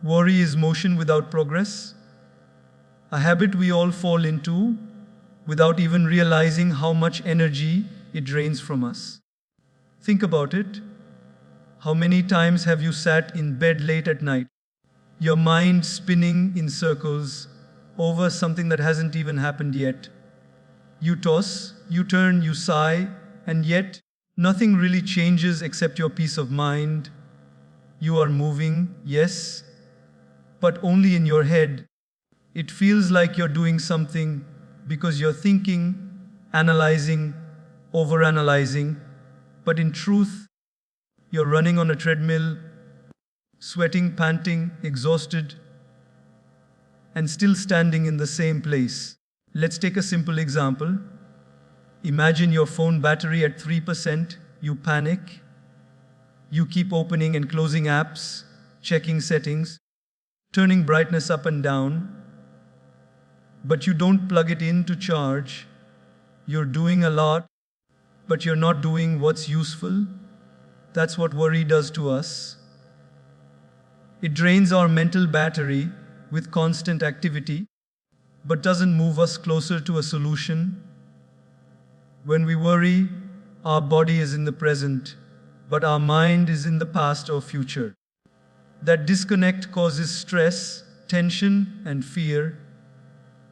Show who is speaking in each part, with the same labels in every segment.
Speaker 1: Worry is motion without progress, a habit we all fall into without even realizing how much energy it drains from us. Think about it. How many times have you sat in bed late at night, your mind spinning in circles over something that hasn't even happened yet? You toss, you turn, you sigh, and yet nothing really changes except your peace of mind. You are moving, yes, but only in your head. It feels like you're doing something because you're thinking, analyzing, overanalyzing, but in truth, you're running on a treadmill, sweating, panting, exhausted, and still standing in the same place. Let's take a simple example. Imagine your phone battery at 3%, you panic. You keep opening and closing apps, checking settings, turning brightness up and down, but you don't plug it in to charge. You're doing a lot, but you're not doing what's useful. That's what worry does to us. It drains our mental battery with constant activity, but doesn't move us closer to a solution. When we worry, our body is in the present, but our mind is in the past or future. That disconnect causes stress, tension, and fear.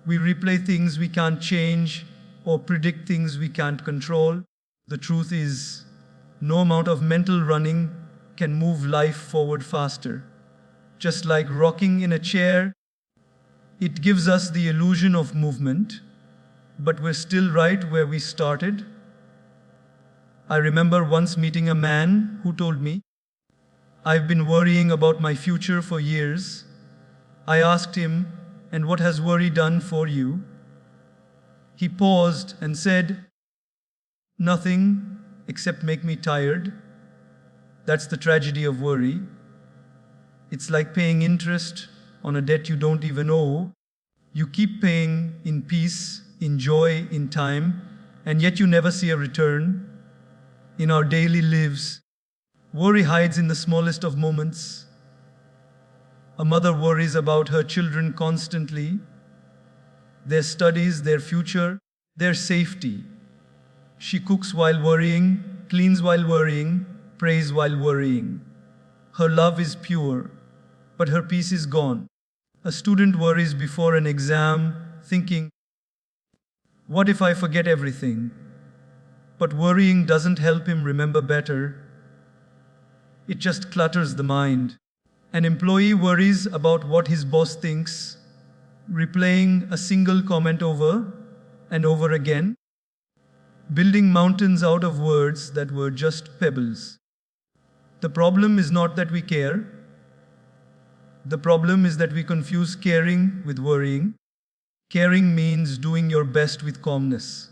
Speaker 1: We replay things we can't change or predict things we can't control. The truth is, no amount of mental running can move life forward faster. Just like rocking in a chair, it gives us the illusion of movement, but we're still right where we started. I remember once meeting a man who told me, "I've been worrying about my future for years." I asked him, "And what has worry done for you?" He paused and said, "Nothing except make me tired." That's the tragedy of worry. It's like paying interest on a debt you don't even owe. You keep paying in peace, in joy, in time, and yet you never see a return. In our daily lives, worry hides in the smallest of moments. A mother worries about her children constantly, their studies, their future, their safety. She cooks while worrying, cleans while worrying, prays while worrying. Her love is pure, but her peace is gone. A student worries before an exam, thinking, "What if I forget everything?" But worrying doesn't help him remember better. It just clutters the mind. An employee worries about what his boss thinks, replaying a single comment over and over again, building mountains out of words that were just pebbles. The problem is not that we care. The problem is that we confuse caring with worrying. Caring means doing your best with calmness.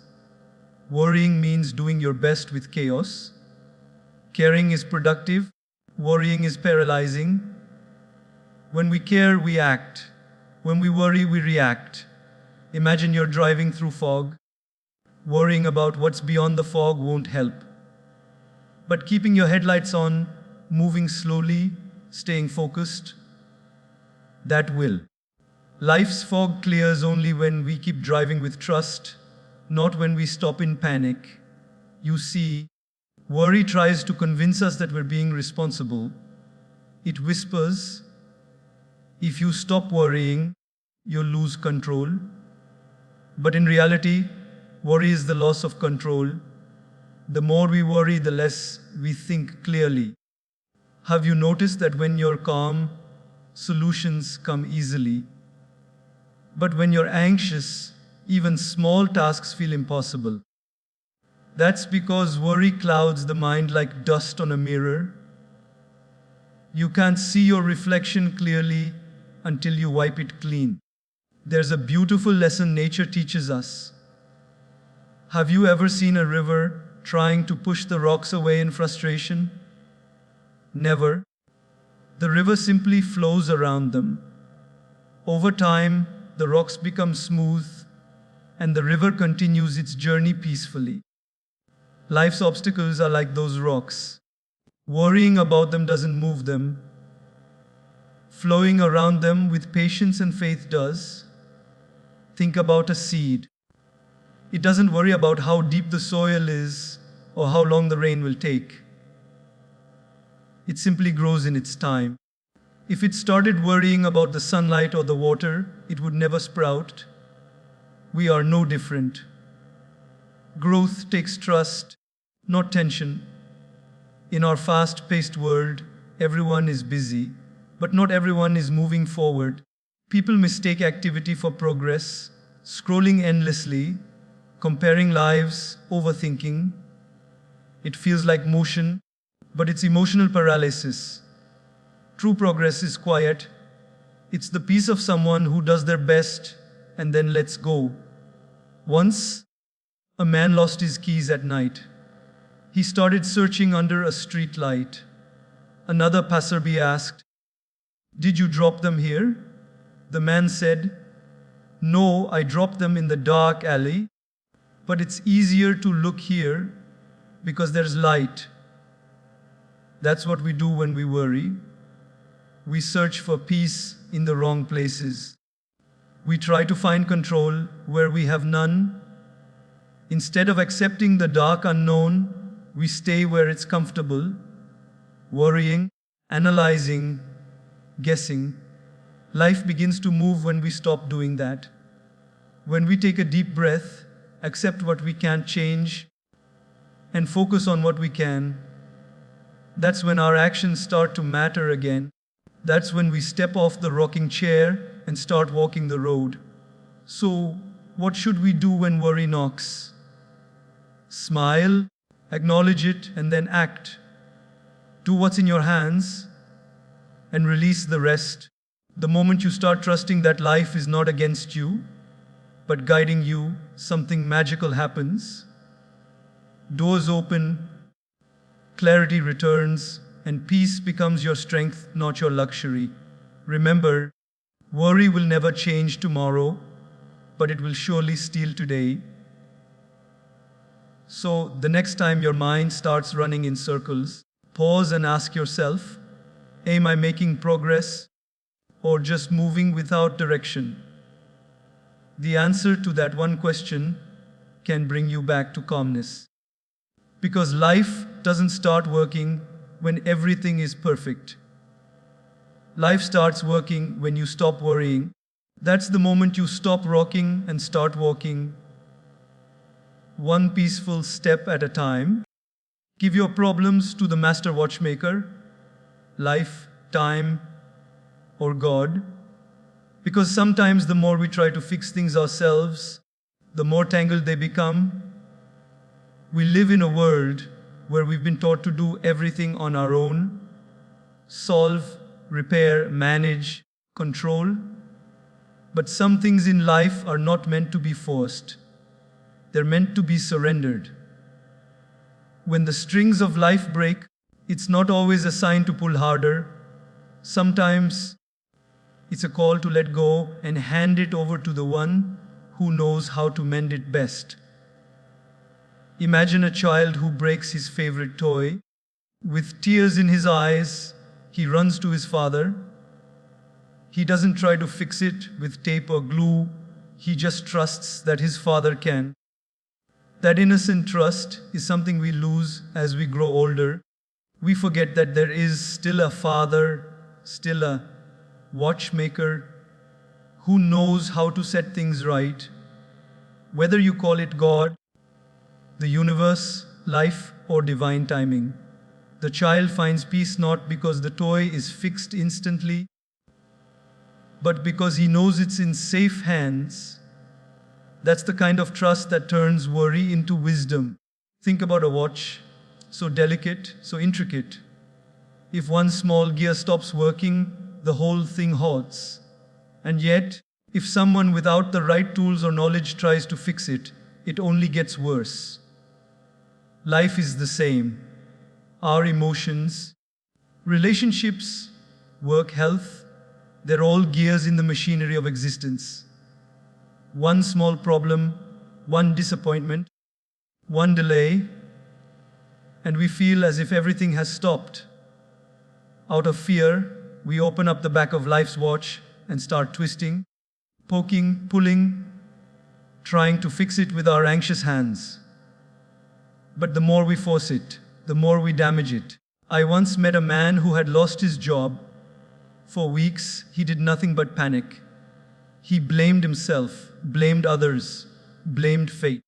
Speaker 1: Worrying means doing your best with chaos. Caring is productive. Worrying is paralyzing. When we care, we act. When we worry, we react. Imagine you're driving through fog. Worrying about what's beyond the fog won't help. But keeping your headlights on, moving slowly, staying focused, that will. Life's fog clears only when we keep driving with trust, not when we stop in panic. You see, worry tries to convince us that we're being responsible. It whispers, "If you stop worrying, you'll lose control." But in reality, worry is the loss of control. The more we worry, the less we think clearly. Have you noticed that when you're calm, solutions come easily? But when you're anxious, even small tasks feel impossible. That's because worry clouds the mind like dust on a mirror. You can't see your reflection clearly until you wipe it clean. There's a beautiful lesson nature teaches us. Have you ever seen a river trying to push the rocks away in frustration? Never. The river simply flows around them. Over time, the rocks become smooth, and the river continues its journey peacefully. Life's obstacles are like those rocks. Worrying about them doesn't move them. flowing around them with patience and faith does. Think about a seed. It doesn't worry about how deep the soil is or how long the rain will take. It simply grows in its time. If it started worrying about the sunlight or the water, it would never sprout. We are no different. Growth takes trust, not tension. In our fast-paced world, everyone is busy, but not everyone is moving forward. People mistake activity for progress, scrolling endlessly, comparing lives, overthinking. It feels like motion, but it's emotional paralysis. True progress is quiet. It's the peace of someone who does their best and then lets go. Once, a man lost his keys at night. He started searching under a street light. Another passerby asked, "Did you drop them here?" The man said, "No, I dropped them in the dark alley, but it's easier to look here because there's light." That's what we do when we worry. We search for peace in the wrong places. We try to find control where we have none. Instead of accepting the dark unknown, we stay where it's comfortable, worrying, analyzing, guessing. Life begins to move when we stop doing that. When we take a deep breath, accept what we can't change, and focus on what we can, that's when our actions start to matter again. That's when we step off the rocking chair and start walking the road. So, what should we do when worry knocks? Smile, acknowledge it, and then act. Do what's in your hands and release the rest. The moment you start trusting that life is not against you, but guiding you, something magical happens. Doors open, clarity returns, and peace becomes your strength, not your luxury. Remember, worry will never change tomorrow, but it will surely steal today. So, the next time your mind starts running in circles, pause and ask yourself, am I making progress or just moving without direction? The answer to that one question can bring you back to calmness. Because life doesn't start working when everything is perfect. Life starts working when you stop worrying. That's the moment you stop rocking and start walking. One peaceful step at a time. Give your problems to the master watchmaker, life, time, or God. Because sometimes the more we try to fix things ourselves, the more tangled they become. We live in a world where we've been taught to do everything on our own, solve, repair, manage, control. But some things in life are not meant to be forced. They're meant to be surrendered. When the strings of life break, it's not always a sign to pull harder. Sometimes it's a call to let go and hand it over to the one who knows how to mend it best. Imagine a child who breaks his favorite toy. With tears in his eyes, he runs to his father. He doesn't try to fix it with tape or glue. He just trusts that his father can. That innocent trust is something we lose as we grow older. We forget that there is still a father, still a watchmaker who knows how to set things right. Whether you call it God, the universe, life, or divine timing. The child finds peace not because the toy is fixed instantly, but because he knows it's in safe hands. That's the kind of trust that turns worry into wisdom. Think about a watch, so delicate, so intricate. If one small gear stops working, the whole thing halts. And yet, if someone without the right tools or knowledge tries to fix it, it only gets worse. Life is the same. Our emotions, relationships, work, health, they're all gears in the machinery of existence. One small problem, one disappointment, one delay, and we feel as if everything has stopped. Out of fear, we open up the back of life's watch and start twisting, poking, pulling, trying to fix it with our anxious hands. But the more we force it, the more we damage it. I once met a man who had lost his job. For weeks, he did nothing but panic. He blamed himself, blamed others, blamed fate.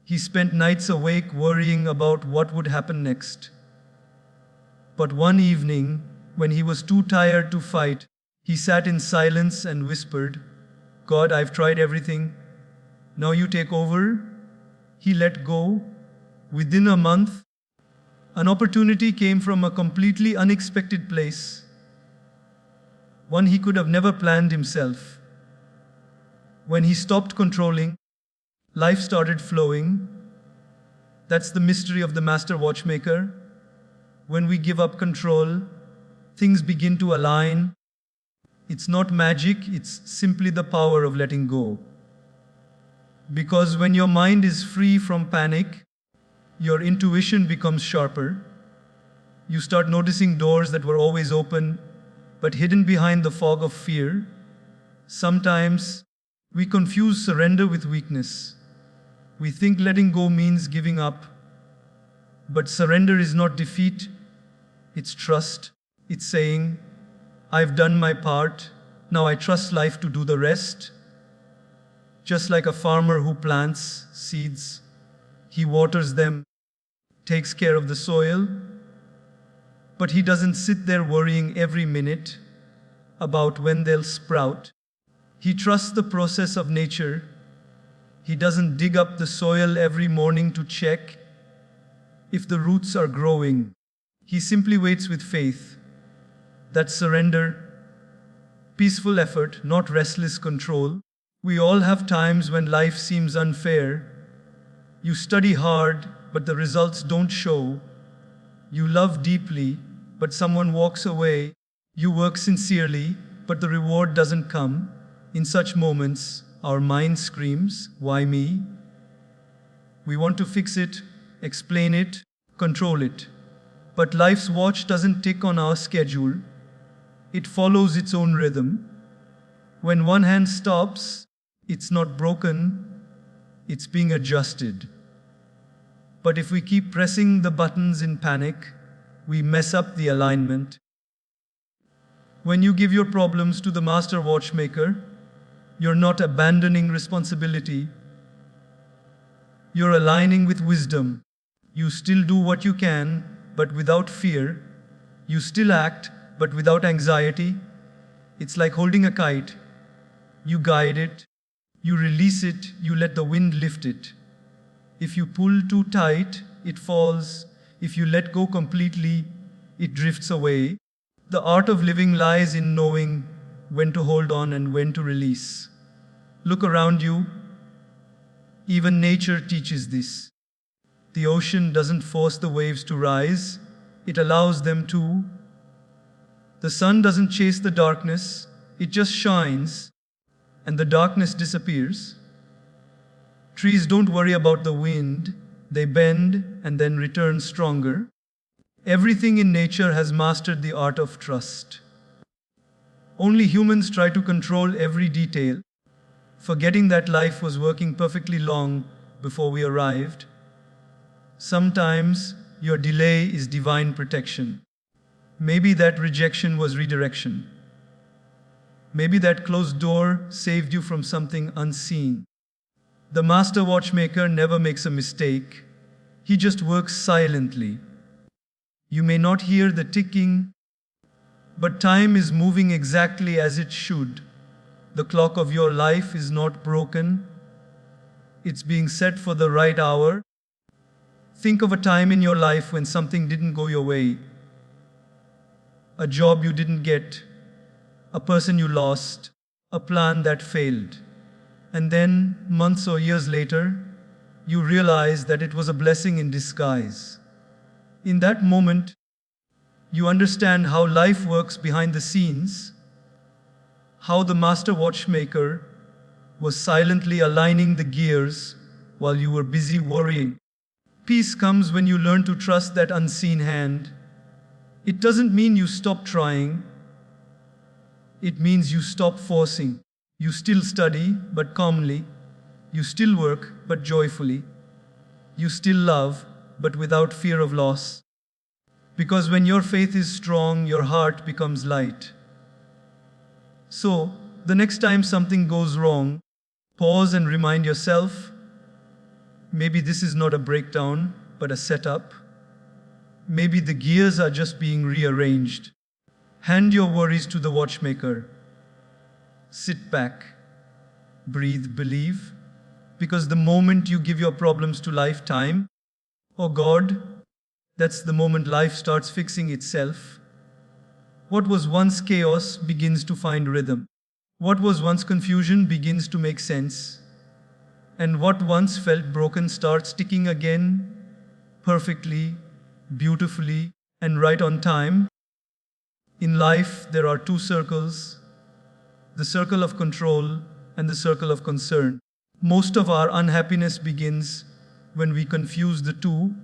Speaker 1: He spent nights awake worrying about what would happen next. But one evening, when he was too tired to fight, he sat in silence and whispered, "God, I've tried everything. Now you take over." He let go. Within a month, an opportunity came from a completely unexpected place, one he could have never planned himself. When he stopped controlling, life started flowing. That's the mystery of the master watchmaker. When we give up control, things begin to align. It's not magic, it's simply the power of letting go. Because when your mind is free from panic, your intuition becomes sharper. You start noticing doors that were always open, but hidden behind the fog of fear. Sometimes we confuse surrender with weakness. We think letting go means giving up. But surrender is not defeat, it's trust. It's saying, "I've done my part, now I trust life to do the rest." Just like a farmer who plants seeds, he waters them, takes care of the soil, but he doesn't sit there worrying every minute about when they'll sprout. He trusts the process of nature. He doesn't dig up the soil every morning to check if the roots are growing. He simply waits with faith. That's surrender, peaceful effort, not restless control. We all have times when life seems unfair. You study hard, but the results don't show. You love deeply, but someone walks away. You work sincerely, but the reward doesn't come. In such moments, our mind screams, "Why me?" We want to fix it, explain it, control it. But life's watch doesn't tick on our schedule. It follows its own rhythm. When one hand stops, it's not broken, it's being adjusted. But if we keep pressing the buttons in panic, we mess up the alignment. When you give your problems to the master watchmaker, you're not abandoning responsibility. You're aligning with wisdom. You still do what you can, but without fear. You still act, but without anxiety. It's like holding a kite. You guide it, you release it, you let the wind lift it. If you pull too tight, it falls. If you let go completely, it drifts away. The art of living lies in knowing when to hold on and when to release. Look around you. Even nature teaches this. The ocean doesn't force the waves to rise, it allows them to. The sun doesn't chase the darkness, it just shines, and the darkness disappears. Trees don't worry about the wind, they bend and then return stronger. Everything in nature has mastered the art of trust. Only humans try to control every detail, forgetting that life was working perfectly long before we arrived. Sometimes your delay is divine protection. Maybe that rejection was redirection. Maybe that closed door saved you from something unseen. The master watchmaker never makes a mistake. He just works silently. You may not hear the ticking, but time is moving exactly as it should. The clock of your life is not broken. It's being set for the right hour. Think of a time in your life when something didn't go your way. A job you didn't get, a person you lost, a plan that failed. And then, months or years later, you realize that it was a blessing in disguise. In that moment, you understand how life works behind the scenes, how the master watchmaker was silently aligning the gears while you were busy worrying. Peace comes when you learn to trust that unseen hand. It doesn't mean you stop trying. It means you stop forcing. You still study, but calmly. You still work, but joyfully. You still love, but without fear of loss. Because when your faith is strong, your heart becomes light. So, the next time something goes wrong, pause and remind yourself, maybe this is not a breakdown, but a setup. Maybe the gears are just being rearranged. Hand your worries to the watchmaker. Sit back. Breathe, believe. Because the moment you give your problems to life time, or God, that's the moment life starts fixing itself. What was once chaos begins to find rhythm. What was once confusion begins to make sense. And what once felt broken starts ticking again, perfectly, beautifully, and right on time. In life, there are two circles, the circle of control and the circle of concern. Most of our unhappiness begins when we confuse the two.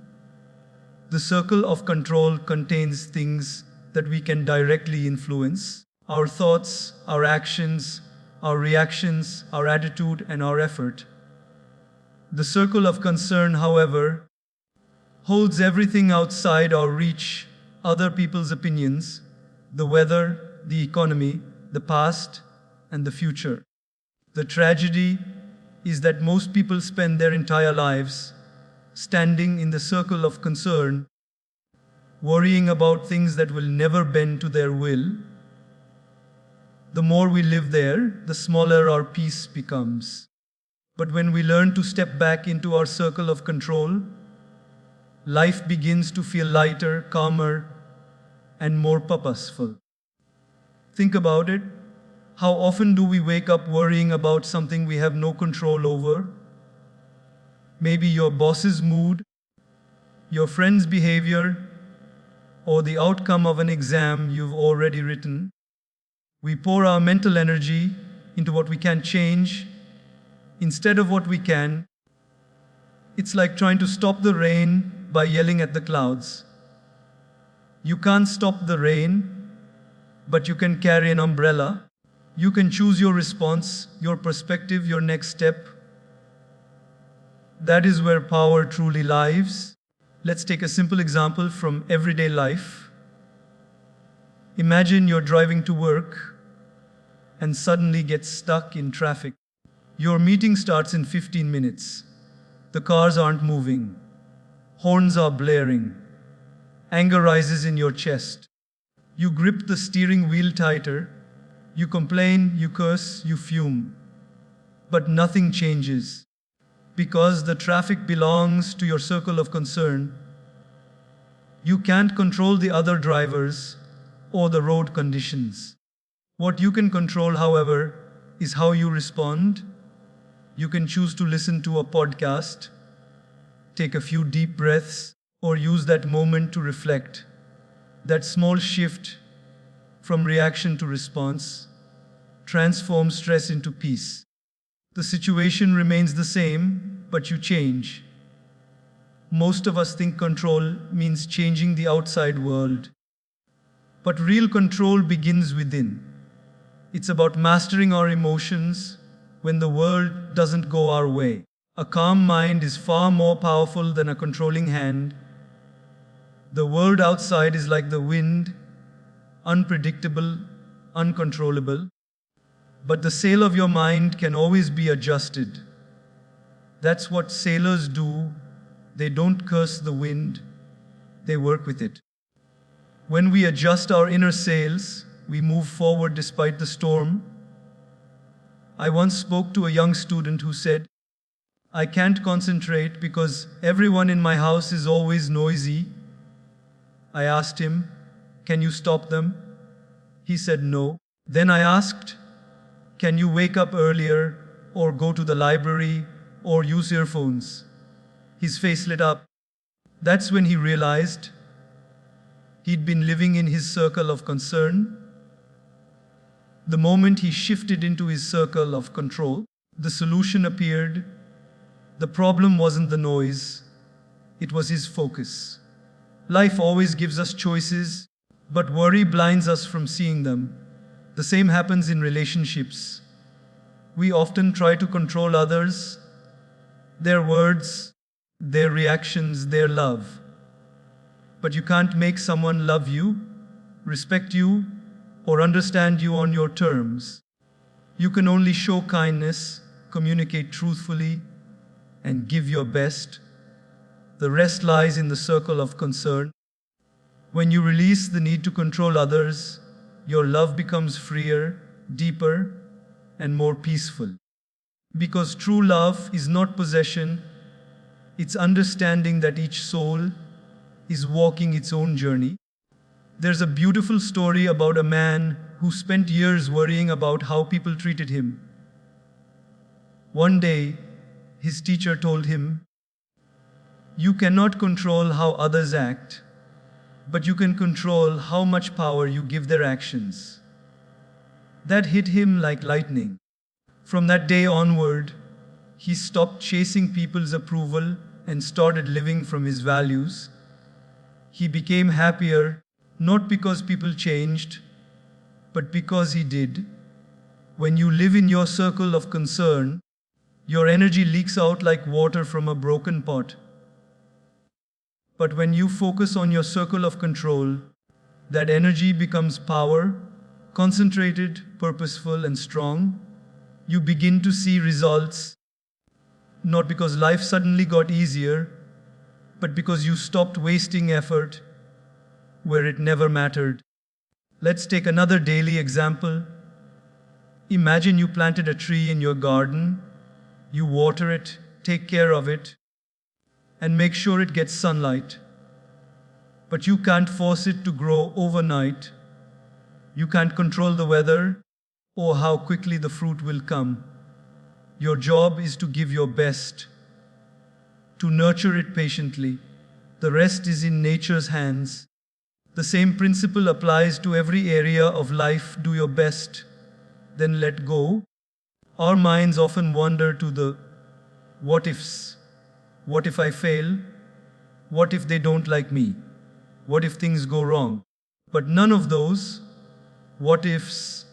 Speaker 1: The circle of control contains things that we can directly influence: our thoughts, our actions, our reactions, our attitude, and our effort. The circle of concern, however, holds everything outside our reach: other people's opinions, the weather, the economy, the past, and the future. The tragedy is that most people spend their entire lives standing in the circle of concern, worrying about things that will never bend to their will. The more we live there, the smaller our peace becomes. But when we learn to step back into our circle of control, life begins to feel lighter, calmer, and more purposeful. Think about it. How often do we wake up worrying about something we have no control over? Maybe your boss's mood, your friend's behavior, or the outcome of an exam you've already written. We pour our mental energy into what we can change instead of what we can. It's like trying to stop the rain by yelling at the clouds. You can't stop the rain, but you can carry an umbrella. You can choose your response, your perspective, your next step. That is where power truly lies. Let's take a simple example from everyday life. Imagine you're driving to work and suddenly get stuck in traffic. Your meeting starts in 15 minutes. The cars aren't moving. Horns are blaring. Anger rises in your chest. You grip the steering wheel tighter. You complain, you curse, you fume. But nothing changes. Because the traffic belongs to your circle of concern. You can't control the other drivers or the road conditions. What you can control, however, is how you respond. You can choose to listen to a podcast, take a few deep breaths, or use that moment to reflect. That small shift from reaction to response transforms stress into peace. The situation remains the same, but you change. Most of us think control means changing the outside world. But real control begins within. It's about mastering our emotions when the world doesn't go our way. A calm mind is far more powerful than a controlling hand. The world outside is like the wind, unpredictable, uncontrollable. But the sail of your mind can always be adjusted. That's what sailors do. They don't curse the wind, they work with it. When we adjust our inner sails, we move forward despite the storm. I once spoke to a young student who said, "I can't concentrate because everyone in my house is always noisy." I asked him, "Can you stop them?" He said no. Then I asked, "Can you wake up earlier, or go to the library, or use earphones?" His face lit up. That's when he realized he'd been living in his circle of concern. The moment he shifted into his circle of control, the solution appeared. The problem wasn't the noise, it was his focus. Life always gives us choices, but worry blinds us from seeing them. The same happens in relationships. We often try to control others, their words, their reactions, their love. But you can't make someone love you, respect you, or understand you on your terms. You can only show kindness, communicate truthfully, and give your best. The rest lies in the circle of concern. When you release the need to control others, your love becomes freer, deeper, and more peaceful. Because true love is not possession, it's understanding that each soul is walking its own journey. There's a beautiful story about a man who spent years worrying about how people treated him. One day, his teacher told him, "You cannot control how others act, but you can control how much power you give their actions." That hit him like lightning. From that day onward, he stopped chasing people's approval and started living from his values. He became happier, not because people changed, but because he did. When you live in your circle of concern, your energy leaks out like water from a broken pot. But when you focus on your circle of control, that energy becomes power, concentrated, purposeful, and strong. You begin to see results, not because life suddenly got easier, but because you stopped wasting effort where it never mattered. Let's take another daily example. Imagine you planted a tree in your garden. You water it, take care of it, and make sure it gets sunlight. But you can't force it to grow overnight. You can't control the weather or how quickly the fruit will come. Your job is to give your best, to nurture it patiently. The rest is in nature's hands. The same principle applies to every area of life. Do your best, then let go. Our minds often wander to the what ifs. What if I fail? What if they don't like me? What if things go wrong? But none of those what ifs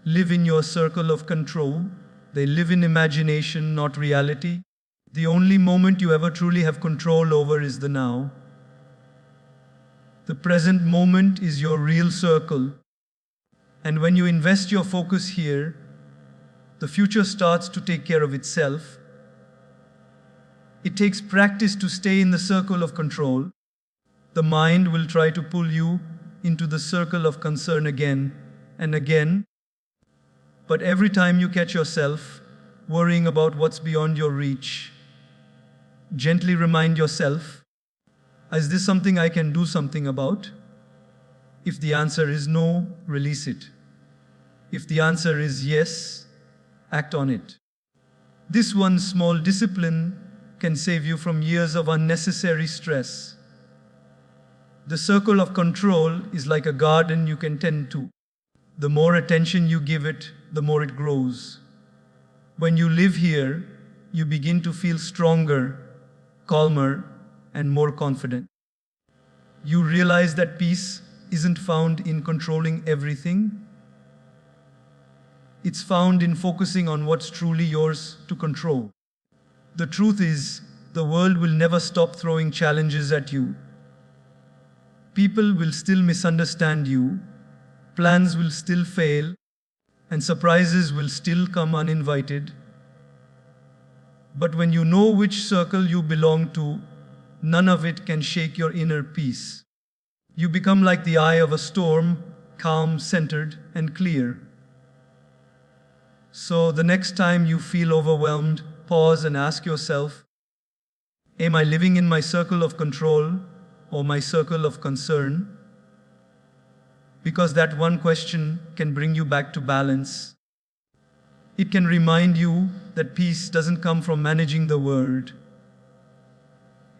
Speaker 1: live in your circle of control. They live in imagination, not reality. The only moment you ever truly have control over is the now. The present moment is your real circle. And when you invest your focus here, the future starts to take care of itself. It takes practice to stay in the circle of control. The mind will try to pull you into the circle of concern again and again. But every time you catch yourself worrying about what's beyond your reach, gently remind yourself, is this something I can do something about? If the answer is no, release it. If the answer is yes, act on it. This one small discipline can save you from years of unnecessary stress. The circle of control is like a garden you can tend to. The more attention you give it, the more it grows. When you live here, you begin to feel stronger, calmer, and more confident. You realize that peace isn't found in controlling everything. It's found in focusing on what's truly yours to control. The truth is, the world will never stop throwing challenges at you. People will still misunderstand you, plans will still fail, and surprises will still come uninvited. But when you know which circle you belong to, none of it can shake your inner peace. You become like the eye of a storm, calm, centered, and clear. So the next time you feel overwhelmed, pause and ask yourself, am I living in my circle of control or my circle of concern? Because that one question can bring you back to balance. It can remind you that peace doesn't come from managing the world.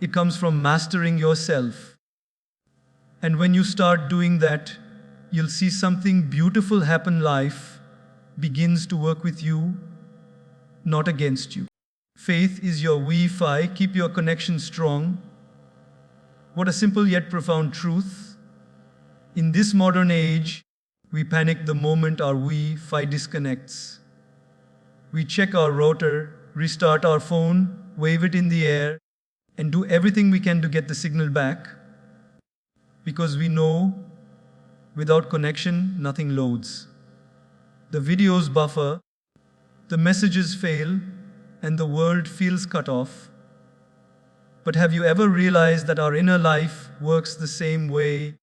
Speaker 1: It comes from mastering yourself. And when you start doing that, you'll see something beautiful happen. Life begins to work with you, not against you. Faith is your Wi-Fi. Keep your connection strong. What a simple yet profound truth. In this modern age, We panic the moment our Wi-Fi disconnects. We check our router, restart our phone, wave it in the air, and do everything we can to get the signal back. Because we know, without connection, nothing loads. The videos buffer, the messages fail, and the world feels cut off. But have you ever realized that our inner life works the same way?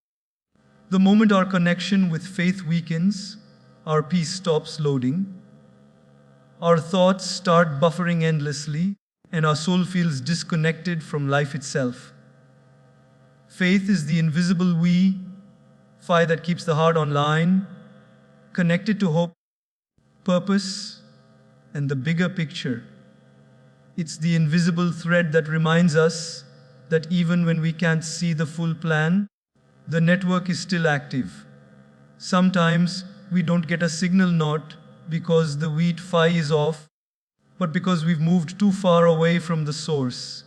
Speaker 1: The moment our connection with faith weakens, our peace stops loading. Our thoughts start buffering endlessly, and our soul feels disconnected from life itself. Faith is the invisible Wi-Fi that keeps the heart online, connected to hope, purpose, and the bigger picture. It's the invisible thread that reminds us that even when we can't see the full plan, the network is still active. Sometimes we don't get a signal not because the Wi-Fi is off, but because we've moved too far away from the source.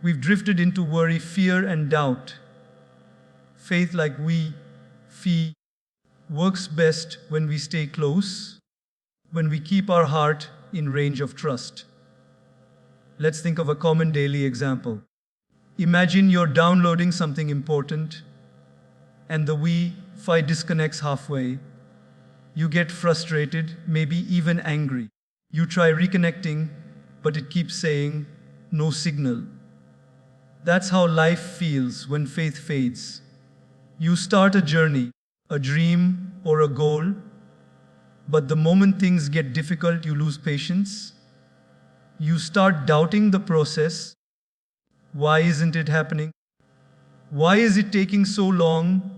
Speaker 1: We've drifted into worry, fear, and doubt. Faith, like Wi-Fi, works best when we stay close, when we keep our heart in range of trust. Let's think of a common daily example. Imagine you're downloading something important, and the Wi-Fi disconnects halfway. You get frustrated, maybe even angry. You try reconnecting, but it keeps saying, no signal. That's how life feels when faith fades. You start a journey, a dream, or a goal, but the moment things get difficult, you lose patience. You start doubting the process. Why isn't it happening? Why is it taking so long?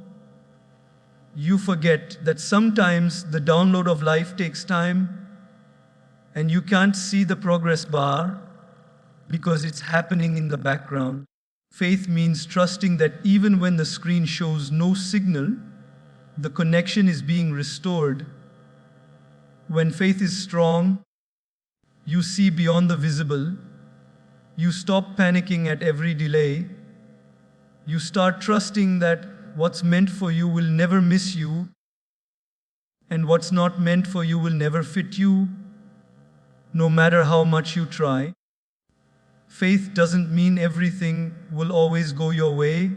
Speaker 1: You forget that sometimes the download of life takes time, and you can't see the progress bar because it's happening in the background. Faith means trusting that even when the screen shows no signal, the connection is being restored. When faith is strong, you see beyond the visible. You stop panicking at every delay. You start trusting that what's meant for you will never miss you, and what's not meant for you will never fit you, no matter how much you try. Faith doesn't mean everything will always go your way.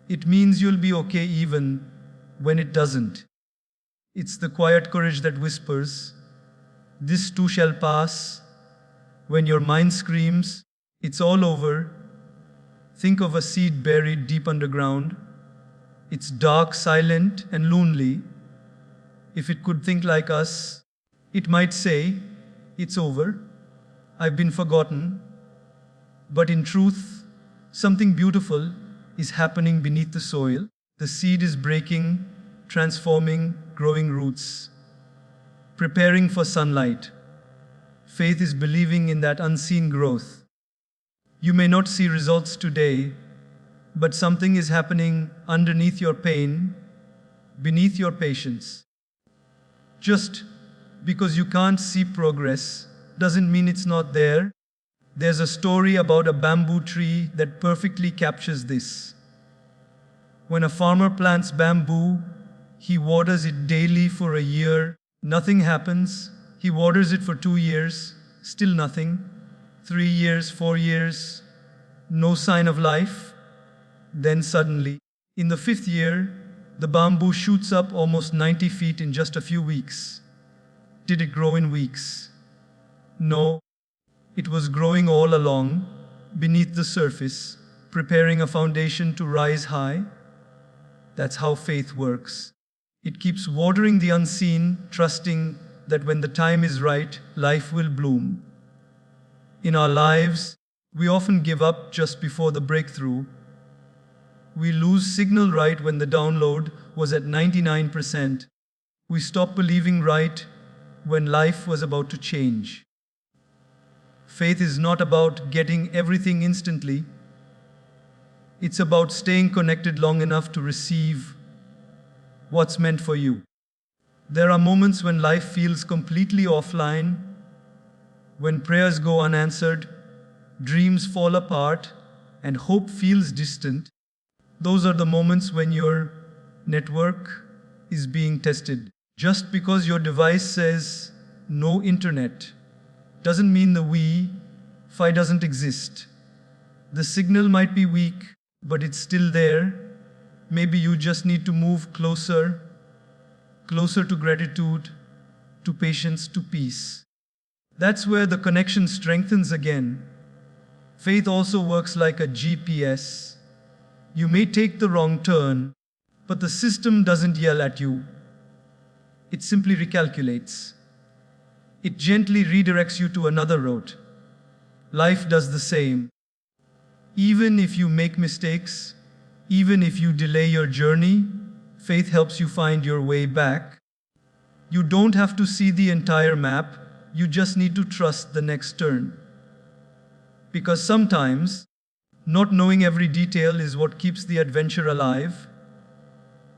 Speaker 1: It means you'll be okay even when it doesn't. It's the quiet courage that whispers, "This too shall pass." When your mind screams, "It's all over," think of a seed buried deep underground. It's dark, silent, and lonely. If it could think like us, it might say, "It's over. I've been forgotten." But in truth, something beautiful is happening beneath the soil. The seed is breaking, transforming, growing roots, preparing for sunlight. Faith is believing in that unseen growth. You may not see results today, but something is happening underneath your pain, beneath your patience. Just because you can't see progress doesn't mean it's not there. There's a story about a bamboo tree that perfectly captures this. When a farmer plants bamboo, he waters it daily for a year. Nothing happens. He waters it for 2 years. Still nothing. 3 years, 4 years. No sign of life. Then suddenly, in the 5th year, the bamboo shoots up almost 90 feet in just a few weeks. Did it grow in weeks? No. It was growing all along, beneath the surface, preparing a foundation to rise high. That's how faith works. It keeps watering the unseen, trusting that when the time is right, life will bloom. In our lives, we often give up just before the breakthrough. We lose signal right when the download was at 99%. We stop believing right when life was about to change. Faith is not about getting everything instantly. It's about staying connected long enough to receive what's meant for you. There are moments when life feels completely offline, when prayers go unanswered, dreams fall apart, and hope feels distant. Those are the moments when your network is being tested. Just because your device says no internet doesn't mean the Wi-Fi doesn't exist. The signal might be weak, but it's still there. Maybe you just need to move closer to gratitude, to patience, to peace. That's where the connection strengthens again. Faith also works like a GPS. You may take the wrong turn, but the system doesn't yell at you. It simply recalculates. It gently redirects you to another road. Life does the same. Even if you make mistakes, even if you delay your journey, faith helps you find your way back. You don't have to see the entire map, you just need to trust the next turn. Because sometimes, not knowing every detail is what keeps the adventure alive.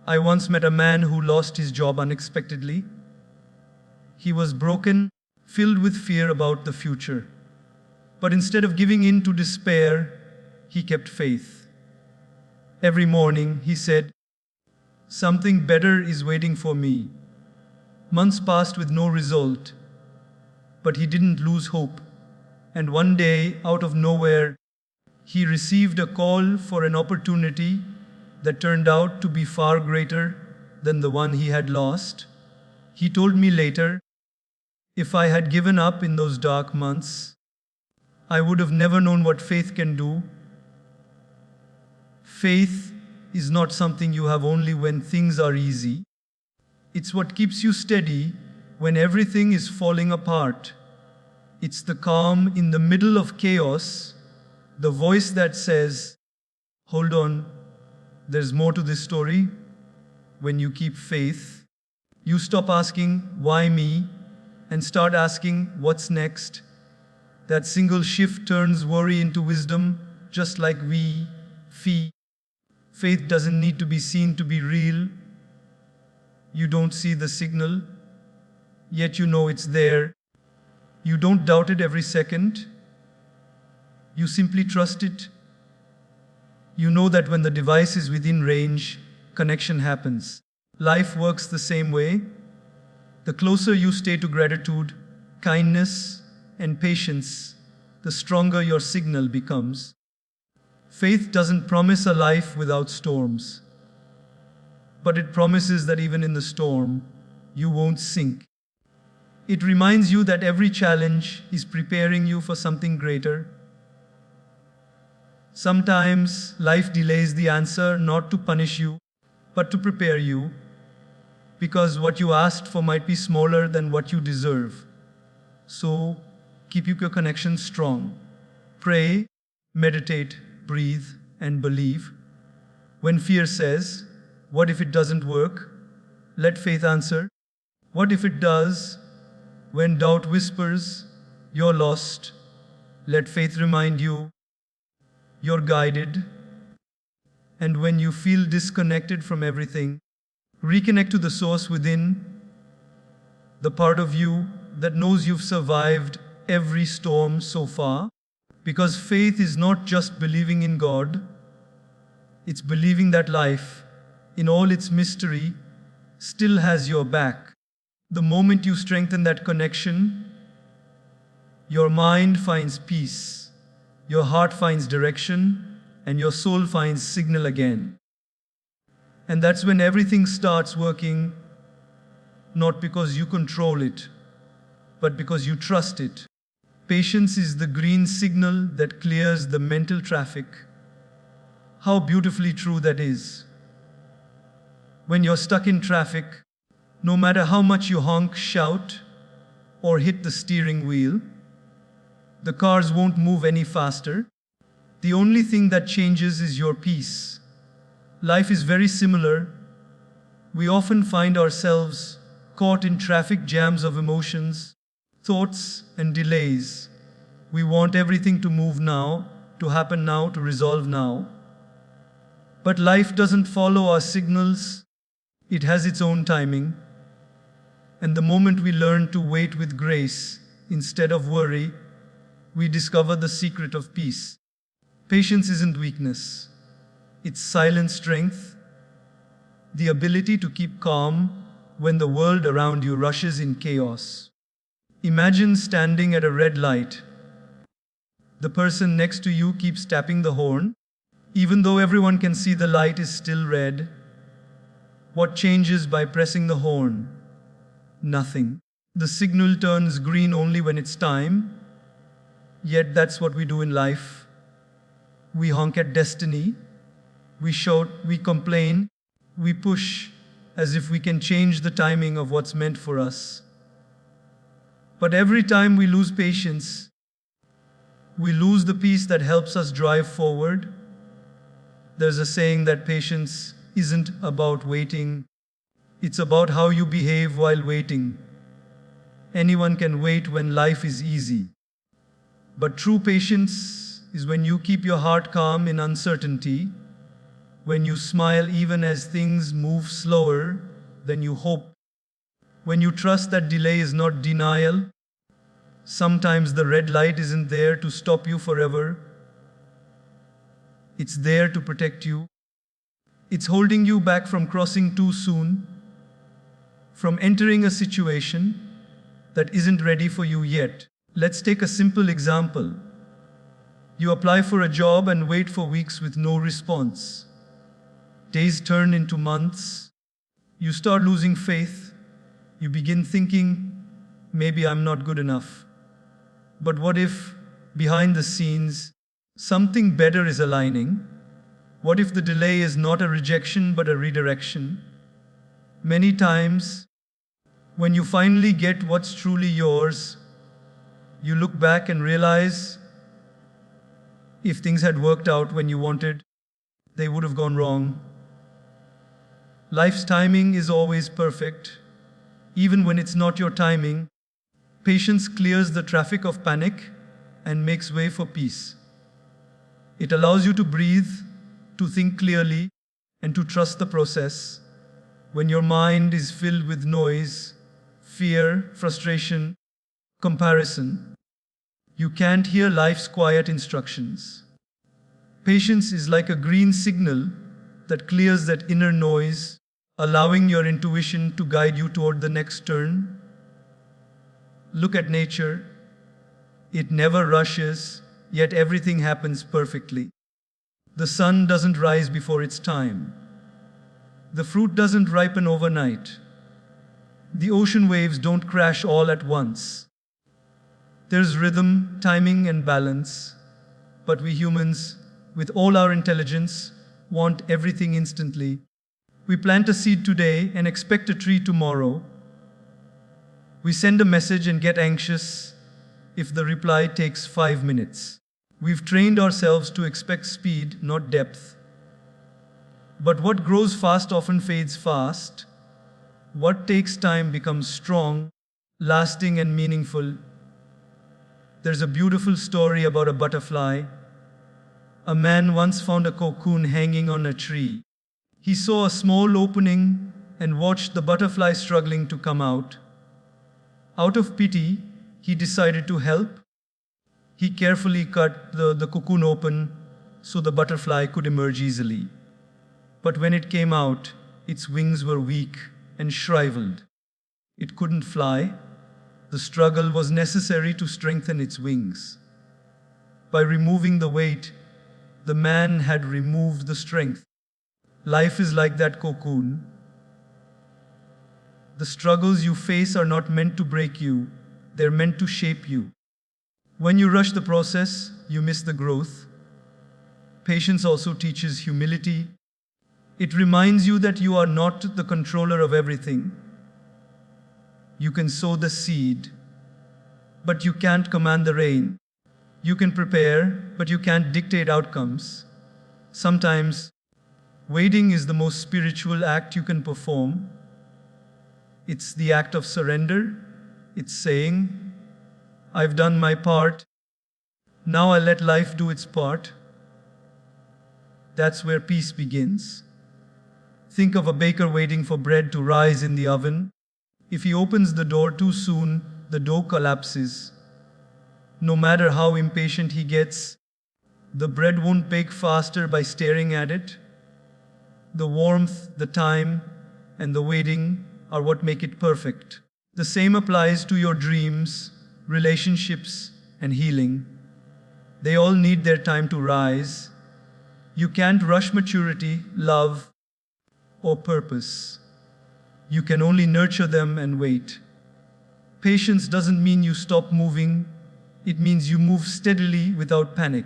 Speaker 1: I once met a man who lost his job unexpectedly. He was broken, filled with fear about the future. But instead of giving in to despair, he kept faith. Every morning, he said, "Something better is waiting for me." Months passed with no result, but he didn't lose hope. And one day, out of nowhere, he received a call for an opportunity that turned out to be far greater than the one he had lost. He told me later, "If I had given up in those dark months, I would have never known what faith can do." Faith is not something you have only when things are easy. It's what keeps you steady when everything is falling apart. It's the calm in the middle of chaos, the voice that says, "Hold on, there's more to this story." When you keep faith, you stop asking, "Why me?" and start asking, "What's next?" That single shift turns worry into wisdom, just like faith doesn't need to be seen to be real. You don't see the signal, yet you know it's there. You don't doubt it every second. You simply trust it. You know that when the device is within range, connection happens. Life works the same way. The closer you stay to gratitude, kindness, and patience, the stronger your signal becomes. Faith doesn't promise a life without storms, but it promises that even in the storm, you won't sink. It reminds you that every challenge is preparing you for something greater. Sometimes life delays the answer not to punish you, but to prepare you, because what you asked for might be smaller than what you deserve. So, keep your connection strong. Pray, meditate, breathe, and believe. When fear says, "What if it doesn't work?" let faith answer, "What if it does?" When doubt whispers, "You're lost," let faith remind you, "You're guided." And when you feel disconnected from everything, reconnect to the source within, the part of you that knows you've survived every storm so far. Because faith is not just believing in God, it's believing that life, in all its mystery, still has your back. The moment you strengthen that connection, your mind finds peace, your heart finds direction, and your soul finds signal again. And that's when everything starts working, not because you control it, but because you trust it. Patience is the green signal that clears the mental traffic. How beautifully true that is. When you're stuck in traffic, no matter how much you honk, shout, or hit the steering wheel, the cars won't move any faster. The only thing that changes is your peace. Life is very similar. We often find ourselves caught in traffic jams of emotions, thoughts, and delays. We want everything to move now, to happen now, to resolve now. But life doesn't follow our signals. It has its own timing. And the moment we learn to wait with grace instead of worry, we discover the secret of peace. Patience isn't weakness. It's silent strength. the ability to keep calm when the world around you rushes in chaos. Imagine standing at a red light. The person next to you keeps tapping the horn, even though everyone can see the light is still red. What changes by pressing the horn? Nothing. The signal turns green only when it's time. Yet that's what we do in life. We honk at destiny. We shout, we complain, we push as if we can change the timing of what's meant for us. But every time we lose patience, we lose the peace that helps us drive forward. There's a saying that patience isn't about waiting, it's about how you behave while waiting. Anyone can wait when life is easy. But true patience is when you keep your heart calm in uncertainty, when you smile even as things move slower than you hope, when you trust that delay is not denial. Sometimes the red light isn't there to stop you forever. It's there to protect you. It's holding you back from crossing too soon, from entering a situation that isn't ready for you yet. Let's take a simple example. You apply for a job and wait for weeks with no response. Days turn into months. You start losing faith. You begin thinking, maybe I'm not good enough. But what if, behind the scenes, something better is aligning? What if the delay is not a rejection but a redirection? Many times, when you finally get what's truly yours, you look back and realize if things had worked out when you wanted, they would have gone wrong. Life's timing is always perfect. Even when it's not your timing, patience clears the traffic of panic and makes way for peace. It allows you to breathe, to think clearly, and to trust the process. When your mind is filled with noise, fear, frustration, comparison, you can't hear life's quiet instructions. Patience is like a green signal that clears that inner noise, allowing your intuition to guide you toward the next turn. Look at nature. It never rushes, yet everything happens perfectly. The sun doesn't rise before its time. The fruit doesn't ripen overnight. The ocean waves don't crash all at once. There's rhythm, timing, and balance. But we humans, with all our intelligence, want everything instantly. We plant a seed today and expect a tree tomorrow. We send a message and get anxious if the reply takes 5 minutes. We've trained ourselves to expect speed, not depth. But what grows fast often fades fast. What takes time becomes strong, lasting, and meaningful. There's a beautiful story about a butterfly. A man once found a cocoon hanging on a tree. He saw a small opening and watched the butterfly struggling to come out. Out of pity, he decided to help. He carefully cut the cocoon open so the butterfly could emerge easily. But when it came out, its wings were weak and shriveled. It couldn't fly. The struggle was necessary to strengthen its wings. By removing the weight, the man had removed the strength. Life is like that cocoon. The struggles you face are not meant to break you, they're meant to shape you. When you rush the process, you miss the growth. Patience also teaches humility. It reminds you that you are not the controller of everything. You can sow the seed, but you can't command the rain. You can prepare, but you can't dictate outcomes. Sometimes, waiting is the most spiritual act you can perform. It's the act of surrender. It's saying, I've done my part. Now I let life do its part. That's where peace begins. Think of a baker waiting for bread to rise in the oven. If he opens the door too soon, the dough collapses. No matter how impatient he gets, the bread won't bake faster by staring at it. The warmth, the time, and the waiting are what make it perfect. The same applies to your dreams, relationships, and healing. They all need their time to rise. You can't rush maturity, love, or purpose. You can only nurture them and wait. Patience doesn't mean you stop moving, it means you move steadily without panic.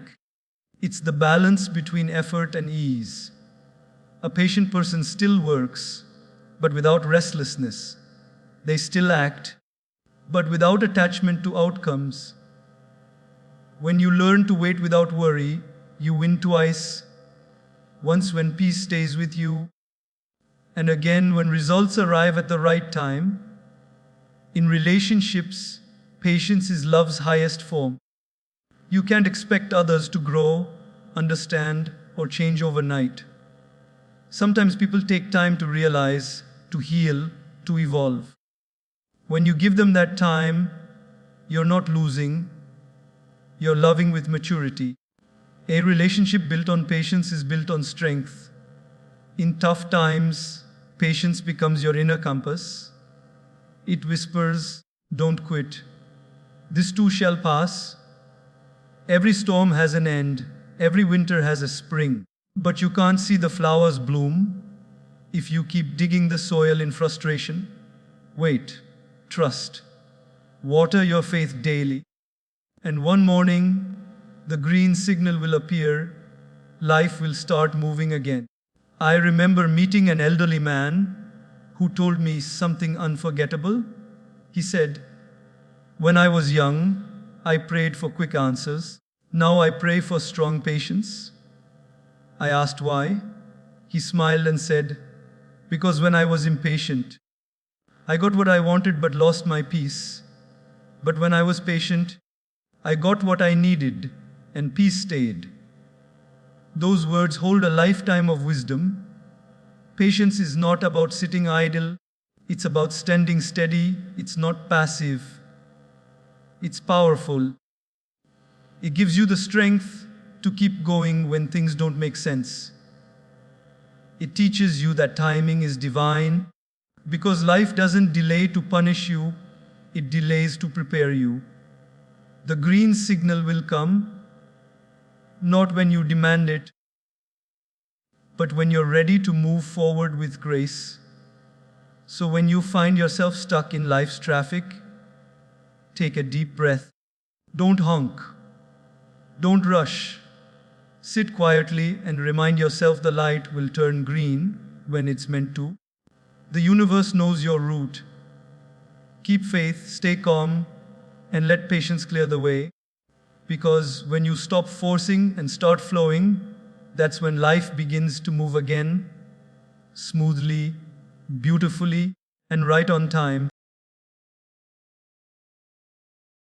Speaker 1: It's the balance between effort and ease. A patient person still works, but without restlessness. They still act, but without attachment to outcomes. When you learn to wait without worry, you win twice. Once when peace stays with you, and again when results arrive at the right time. In relationships, patience is love's highest form. You can't expect others to grow, understand, or change overnight. Sometimes people take time to realize, to heal, to evolve. When you give them that time, you're not losing, you're loving with maturity. A relationship built on patience is built on strength. In tough times, patience becomes your inner compass. It whispers, "Don't quit. This too shall pass." Every storm has an end, every winter has a spring. But you can't see the flowers bloom if you keep digging the soil in frustration. Wait, trust, water your faith daily. And one morning, the green signal will appear, life will start moving again. I remember meeting an elderly man who told me something unforgettable. He said, "When I was young, I prayed for quick answers. Now I pray for strong patience." I asked why. He smiled and said, "Because when I was impatient, I got what I wanted but lost my peace. But when I was patient, I got what I needed and peace stayed." Those words hold a lifetime of wisdom. Patience is not about sitting idle, it's about standing steady. It's not passive, it's powerful. It gives you the strength to keep going when things don't make sense. It teaches you that timing is divine, because life doesn't delay to punish you, it delays to prepare you. The green signal will come, not when you demand it, but when you're ready to move forward with grace. So when you find yourself stuck in life's traffic, take a deep breath. Don't honk. Don't rush. Sit quietly and remind yourself the light will turn green when it's meant to. The universe knows your route. Keep faith, stay calm, and let patience clear the way. Because when you stop forcing and start flowing, that's when life begins to move again, smoothly, beautifully, and right on time.